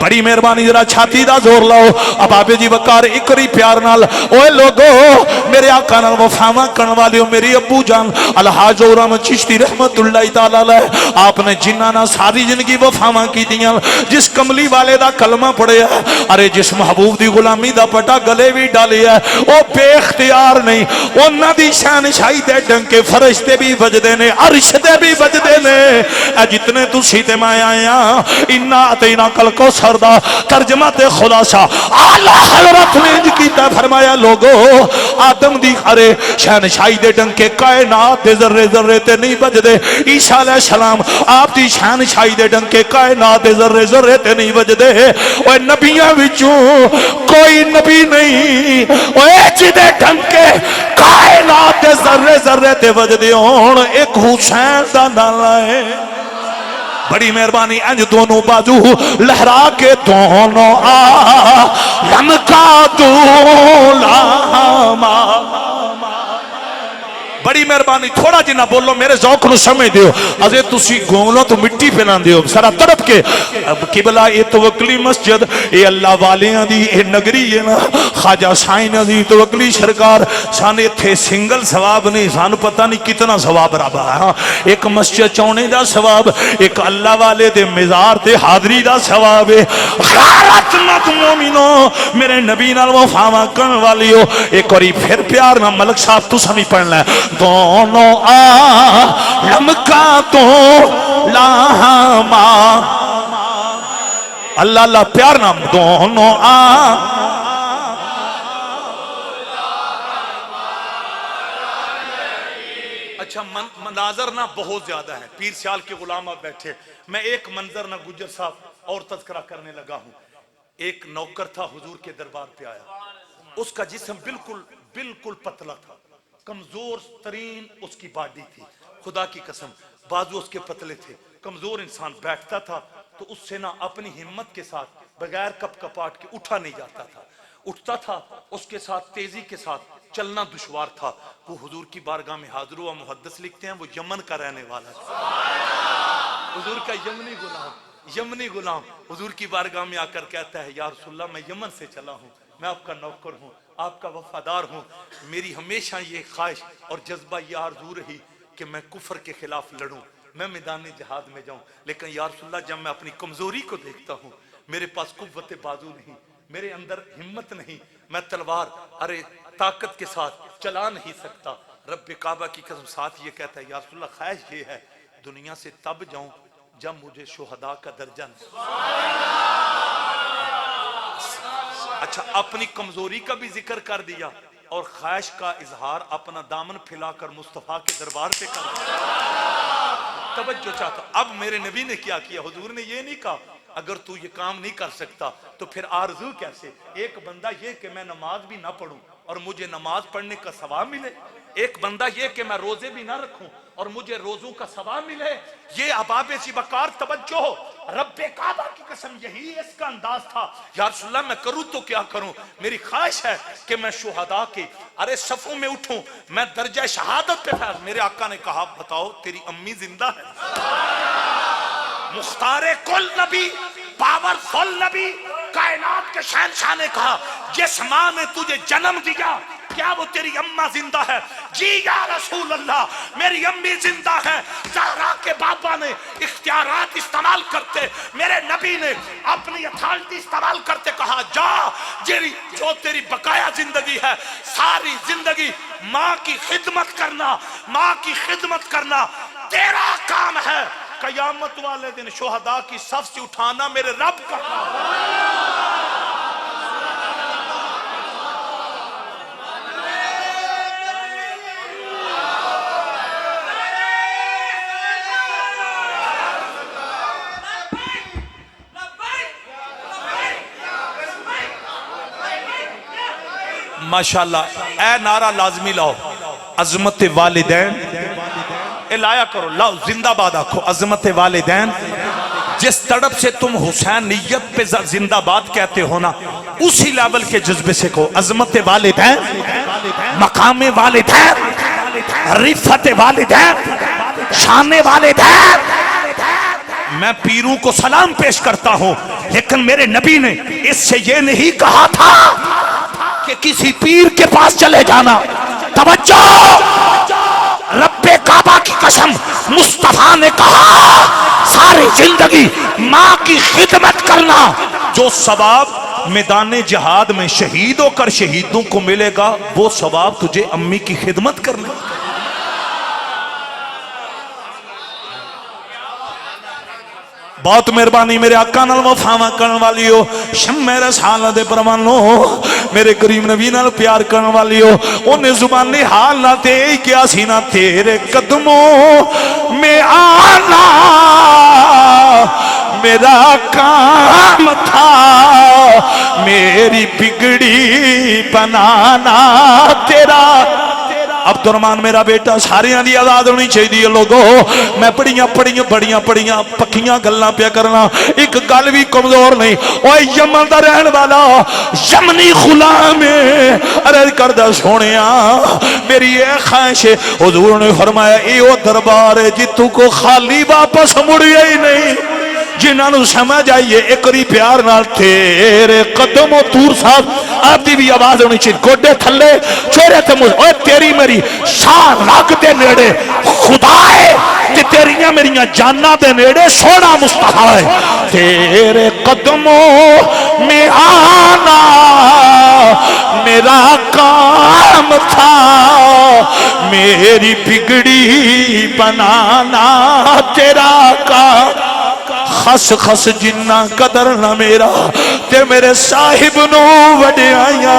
[SPEAKER 2] بڑی مہربانی ذرا چھاتی دا زور لاؤ اب آبے جی وقار اکری پیار نال اوے لوگو میرے آقا نال وفاواں کرن والیو میری ابو جان الحاج اورم چشتی رحمت اللہ تعالی علیہ آپ نے جنہاں نال ساری زندگی وفاواں کیتیاں جس کملی والے دا کلمہ پڑھیا ارے جس محبوب دی غلامی دا پٹا گلے بھی ڈالیا او بے اختیار نہیں انہاں دی شہنشاہی دے ڈنکے فرشتے بھی بجدے نے عرش دے بھی بجدے نے اے جتنے تسی تے میں آیا انا اتینا کل کو سردا ترجمہ تے خلاصہ اعلی حضرت نے انج کیتا فرمایا لوگو آدم دی ارے شہنشاہی دے ڈنکے کائنات دے ذرے ذرے تے نہیں بجدے عیسیٰ علیہ السلام آپ دی شہنشاہی دے ڈنکے کائنات دے ذرے ذرے تے نہیں بجدے اوے نبیاں وچوں کوئی نبی نہیں اوے جدے ڈنکے کائنات دے ذرے ذرے تے بجدے ہون ایک حسین دا نالا ہے بڑی مہربانی انج دونوں بازو لہرا کے دونوں لمکا دولا بڑی مہربانی تھوڑا جی نہ بولو میرے ذوق نو سمجھ دیو ازے تسی گونگلو تو مٹی پھیلان دیو سارا تڑپ کے قبلہ اے توکلی مسجد اے اللہ والیاں دی اے نگری ہے نا خواجہ سائن دی توکلی سرکار سانے تھے سنگل ثواب نہیں سانو پتہ نہیں کتنا ثواب رابا ہے ایک مسجد چونے دا ثواب ایک اللہ والے دے مزار دے حاضری دا ثواب ہے غارت مت مومنو میرے نبی نال وفاواں کرن والیو ایک اور پھر پیار نہ ملک صاحب تو سمی پڑھنا ہے دونوں عالم کا تو لاہما اللہ اللہ پیار نام دونوں اچھا مناظر نہ بہت زیادہ ہے پیر سیال کے غلام آپ بیٹھے میں ایک منظر نہ گجر صاحب اور تذکرہ کرنے لگا ہوں ایک نوکر تھا حضور کے دربار پہ آیا اس کا جسم بالکل پتلا تھا کمزور ترین اس کی باڈی تھی خدا کی قسم بازو اس کے پتلے تھے کمزور انسان بیٹھتا تھا تو اس سے نہ اپنی ہمت کے ساتھ بغیر کپ کپاٹ کے اٹھا نہیں جاتا تھا اٹھتا تھا اس کے ساتھ تیزی کے ساتھ چلنا دشوار تھا وہ حضور کی بارگاہ میں حاضر ہوا محدث لکھتے ہیں وہ یمن کا رہنے والا تھا حضور کا یمنی غلام حضور کی بارگاہ میں آ کر کہتا ہے یا رسول اللہ میں یمن سے چلا ہوں میں آپ کا نوکر ہوں آپ کا وفادار ہوں میری ہمیشہ یہ خواہش اور جذبہ یہ آرزو رہی کہ میں کفر کے خلاف لڑوں میں میدان جہاد میں جاؤں لیکن یا رسول اللہ جب میں اپنی کمزوری کو دیکھتا ہوں میرے پاس قوت بازو نہیں میرے اندر ہمت نہیں میں تلوار ارے طاقت کے ساتھ چلا نہیں سکتا رب کعبہ کی قسم ساتھ یہ کہتا ہے یا رسول اللہ خواہش یہ ہے دنیا سے تب جاؤں جب مجھے شہداء کا درجہ اچھا اپنی کمزوری کا بھی ذکر کر دیا اور خواہش کا اظہار اپنا دامن پھیلا کر مصطفیٰ کے دربار پہ کر دیا توجہ چاہتا اب میرے نبی نے کیا کیا حضور نے یہ نہیں کہا اگر تو یہ کام نہیں کر سکتا تو پھر آرزو کیسے ایک بندہ یہ کہ میں نماز بھی نہ پڑھوں اور مجھے نماز پڑھنے کا ثواب ملے ایک بندہ یہ کہ میں روزے بھی نہ رکھوں اور مجھے روزوں کا ثواب ملے یہ اباب سی بکار توجہ ہو رب کعبہ کی قسم یہی اس کا انداز تھا یا رسول اللہ میں کروں تو کیا کروں میری خواہش ہے کہ میں شہداء کے ارے صفوں میں اٹھوں میں درجہ شہادت پہ فیض میرے آقا نے کہا بتاؤ تیری امی زندہ ہے مختار کل نبی پاور فل نبی کائنات کے شہنشاہ نے کہا جس ماں نے تجھے جنم دیا کیا وہ تیری اماں زندہ ہے جی یا رسول اللہ میری امی زندہ ہے زہرا کے بابا نے اختیارات استعمال کرتے میرے نبی نے اپنی اتھارٹی استعمال کرتے کہا جا جو تیری بقایا زندگی ہے ساری زندگی ماں کی خدمت کرنا تیرا کام ہے قیامت والے دن شہداء کی صف سے اٹھانا میرے رب کا ماشاءاللہ اے نعرہ لازمی لاؤ عظمت والدین لایا کرو لاؤ زندہ باد آکھو عظمت والدین جس تڑپ سے تم حسین نیت پہ زندہ باد کہتے ہو نا اسی لیول کے جذبے سے کہو عظمت والدین مقام والدین رفت والدین شان والدین میں پیروں کو سلام پیش کرتا ہوں، لیکن میرے نبی نے اس سے یہ نہیں کہا تھا کہ کسی پیر کے پاس چلے جانا۔ توجہ، رب کعبہ کی قسم، مصطفیٰ نے کہا ساری زندگی ماں کی خدمت کرنا، جو ثواب میدان جہاد میں شہید ہو کر شہیدوں کو ملے گا وہ ثواب تجھے امی کی خدمت کرنا۔ بہت مہربانی میرے آقا نال وفاواں کرن والیو، شمع رسالت پروانو، میرے کریم نبی نال پیار کرن والیو، انہیں زبانی حال نہ تے کیا سی نہ تیرے قدموں میں آنا میرا کام تھا، میری بگڑی بنانا تیرا۔ عبد الرحمن میرا بیٹا، ساریاں دی آزاد ہونی چاہیے لوگو۔ میں بڑیاں پکیاں گلاں پیا کرنا، ایک گل بھی کمزور نہیں۔ اوے یمن دا رہن والا یمنی غلام عرض کردہ سونیا میری یہ خواہش ہے، حضور نے فرمایا ایو دربار ہے جتوں کو خالی واپس مڑیا ہی نہیں، جنہاں نو سمجھ آئیے ایکری پیار نال تیرے قدموں تور صاحب آپ دی بھی آواز ہونی چاہیے، گوڈے تھلے چہرے تے مجھ، اوہ تیری میری شان رگ دے نیڑے خدا ہے تے تیریاں میریاں جاناں دے نیڑے سونا مصطفیٰ ہے، تیرے قدموں میں آنا میرا کام تھا، میری بگڑی بنانا تیرا کام۔ خس خس جنہ قدر نہ میرا تے میرے صاحب نو وڈے آیا،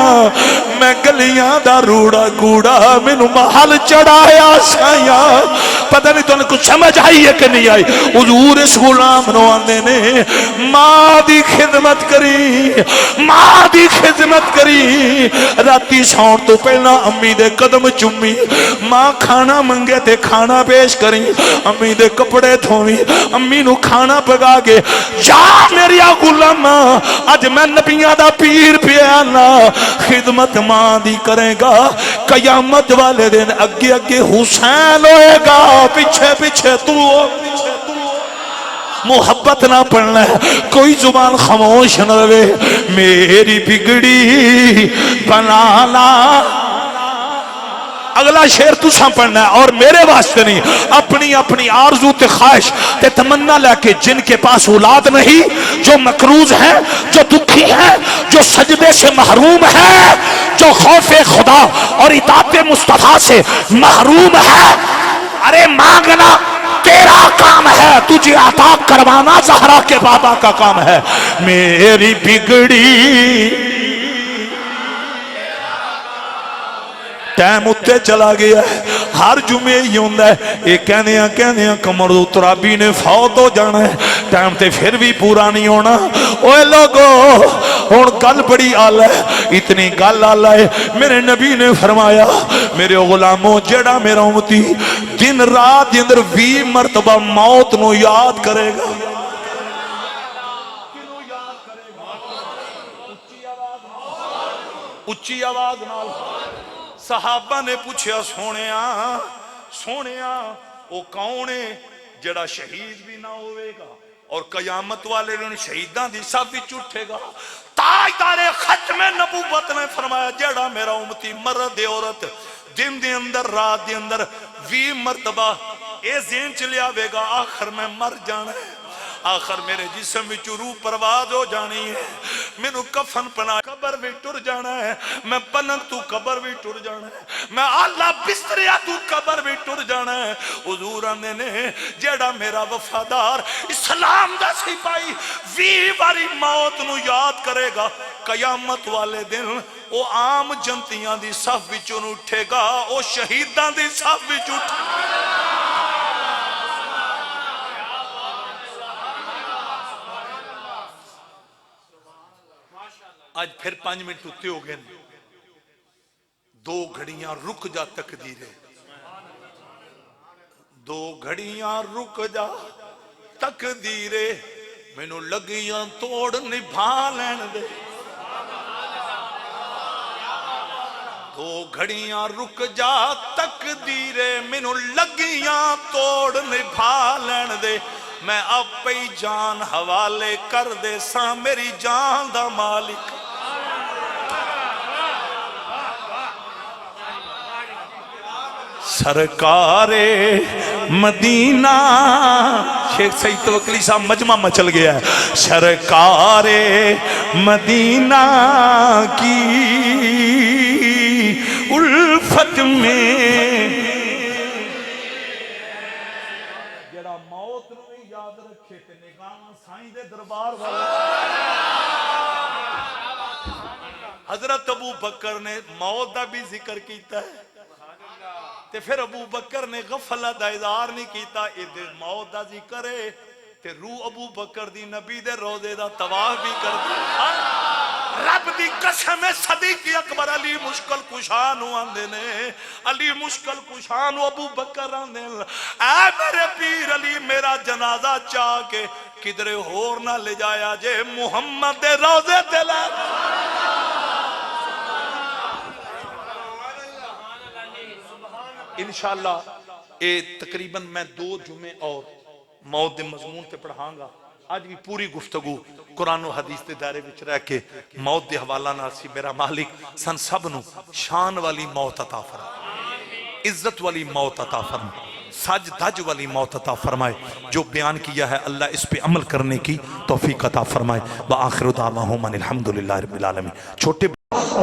[SPEAKER 2] میں گلیاں دا روڑا گوڑا مینوں محل چڑھایا سایا۔ پتہ نہیں تو نے کچھ سمجھ آئی ہے کہ نہیں آئی؟ حضور اس غلام نو آندے نے ماں دی خدمت کری، ماں دی خدمت کری، راتی ساؤن تو پہلا امی دے قدم چومی، ماں کھانا منگے تے کھانا پیش کری، امی دے کپڑے دھویں، امی نو کھانا پکا کے جا میری غلام اج میں نبیاں دا پیر پیانا، خدمت ماں دی کرے گا، قیامت والے دن اگے اگے حسین ہوئے گا، پیچھے پیچھے تو محبت نہ پڑھنا ہے، کوئی زبان خاموش نہ رہے، میری بگڑی بنانا۔ اگلا شعر تساں پڑھنا ہے اور میرے واسطے نہیں، اپنی اپنی آرزو تے خواہش تے تمنا لے کے، جن کے پاس اولاد نہیں، جو مقروض ہیں، جو دکھی ہیں، جو سجدے سے محروم ہے، جو خوف خدا اور اطاعت مصطفیٰ سے محروم ہے، ارے مانگنا تیرا کام ہے، تجھے عطا کروانا زہرا کے بابا کا کام ہے۔ میری بگڑی ٹائم اتے چلا گیا ہے، ہر جمعے ہی ہوندہ ہے، یہ کہنے ہیں کمر اترابی نے فوت ہو جانا ہے، ٹائم تے پھر بھی پورا نہیں ہونا۔ اوے لوگو ہون گل بڑی آلہ ہے، اتنی گل آلہ ہے، میرے نبی نے فرمایا میرے غلاموں جڑا میرا امتی دن رات دے اندر 20 مرتبہ موت نو یاد کرے گا، اچھی آواز نال صحابہ نے پوچھا سونیا وہ کون ہے جڑا شہید بھی نہ ہوئے گا اور قیامت والے دن شہیداں دی صف وچ اٹھے گا؟ تاجدار ختم نبوت نے فرمایا جڑا میرا امتی مرد عورت دن دے اندر رات دے اندر 20 مرتبہ اے ذہن چ لیاوے گا آخر میں مر جانا ہے، آخر میرے جسم وچ روح پرواز ہو جانی ہے، مینوں کفن پنا قبر وچ ٹر جانا ہے، میں پنن تو قبر وچ ٹر جانا ہے، میں آلہ بستریا تو قبر وچ ٹر جانا ہے۔ حضور آندے نے جیڑا میرا وفادار اسلام دا سپاہی 20 باری موت نو یاد کرے گا، قیامت والے دن او عام جنتیاں دی صف وچوں اٹھے گا، او شہیداں دی صف وچ اٹھے گا۔ آج پھر 5 منٹ اتے ہو گئے، 2 گھڑیاں رک جا تقدیرے، 2 گھڑیاں رک جا تقدیرے، مینوں لگیاں توڑ نبھا لین دے، 2 گھڑیاں رک جا تقدیرے، مینوں لگیاں توڑ نبھا لین دے، میں اب پئی جان حوالے کر دے ساں میری جان دا مالک سرکار مدینہ شیخ سعید توکلی صاحب مجمع مچل گیا ہے سرکار مدینہ کی الفت میں جڑا موت نو یاد رکھے تے نگاہ سائیں دے دربار والا حضرت ابو بکر نے موت دا بھی ذکر کیتا ہے تے پھر ابو بکر نے غفلت دا اظہار نہیں کیتا اے موت دا ذکر ہے تے روح ابو بکر دی نبی دے روزے دا طواف بھی کر دی رب دی قسم صدیق اکبر علی مشکل کشانو آندے نے علی مشکل کشانو ابو بکر آندے اے میرے پیر علی میرا جنازہ چاہ کے کدھر ہور نہ لے جایا جے محمد دے روزے تے لے انشاءاللہ اے تقریباً میں 2 جمعے اور موت دے مضمون تے پڑھاں گا آج بھی پوری گفتگو قرآن و حدیث دے دائرے وچ رہ کے موت دے حوالہ نہ سی میرا مالک سن سب نو شان والی موت عطا فرمائے عزت والی موت عطا فرمائے سج دج والی موت عطا فرمائے جو بیان کیا ہے اللہ اس پہ عمل کرنے کی توفیق عطا فرمائے وآخر دعواہم ان الحمدللہ رب العالمین چھوٹے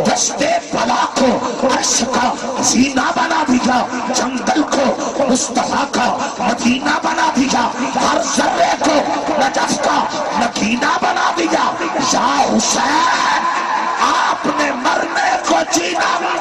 [SPEAKER 3] دشتے بلا کو عرش کا زینہ بنا دیا جنگل کو مصطفیٰ کا مدینہ بنا دیا ہر ذرے کو نجف کا مدینہ بنا دیا یا حسین آپ نے مرنے کو جینا